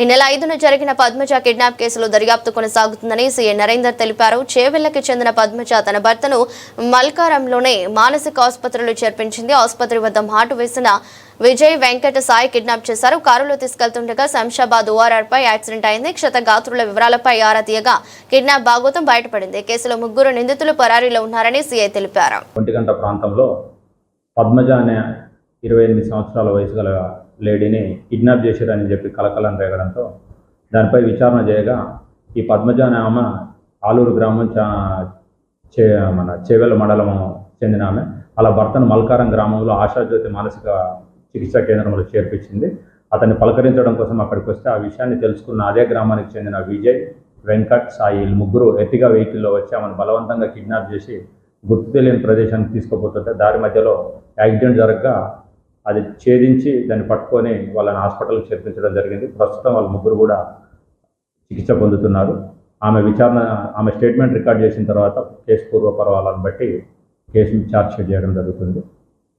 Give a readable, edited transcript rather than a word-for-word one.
ఈ నెల 5న జరిగిన పద్మజ కిడ్నాప్ కేసులో దర్యాప్తు కొనసాగుతుందని సీఎం నరేందర్ తెలిపారు. చేవెళ్లకి చెందిన పద్మజ తన భర్తను మల్కారంలోనే మానసిక ఆసుపత్రిలో చేర్పించింది. ఆసుపత్రి వద్ద మాటు వేసిన విజయ్ వెంకట సాయి కిడ్నాప్ చేశారు. కారులో తీసుకెళ్తుండగా శంషాబాద్ ORR పై యాక్సిడెంట్ అయింది. క్షతగాత్రుల వివరాలపై ఆరా తీయగా కిడ్నాప్ భాగోతం బయటపడింది. కేసులో 3 నిందితులు పరారీలో ఉన్నారని సీఐ తెలిపారు. ఒంటిగంట ప్రాంతంలో పద్మజ అనే 28 సంవత్సరాల వయసు గల లేడీని కిడ్నాప్ చేశారని చెప్పి కలకలం రేగడంతో దానిపై విచారణ చేయగా ఈ పద్మజ అనే ఆమె ఆలూరు గ్రామం చేవెళ్ళ మండలం చెందిన ఆమె అలా భర్తను మల్కారం గ్రామంలో ఆశాజ్యోతి మానసిక చికిత్సా కేంద్రంలో చేర్పించింది. అతన్ని పలకరించడం కోసం అక్కడికి వస్తే ఆ విషయాన్ని తెలుసుకున్న అదే గ్రామానికి చెందిన విజయ్ వెంకట్ సాయి 3 ఎర్టిగా వెహికల్లో వచ్చి ఆమెను బలవంతంగా కిడ్నాప్ చేసి గుర్తు తెలియని ప్రదేశానికి తీసుకుపోతుంటే దారి మధ్యలో యాక్సిడెంట్ జరగగా అది ఛేదించి దాన్ని పట్టుకొని వాళ్ళని హాస్పిటల్కి చేర్పించడం జరిగింది. ప్రస్తుతం వాళ్ళు 3 కూడా చికిత్స పొందుతున్నారు. ఆమె స్టేట్మెంట్ రికార్డ్ చేసిన తర్వాత కేసు పూర్వపర్వాలను బట్టి కేసును ఛార్జ్ షీట్ చేయడం జరుగుతుంది.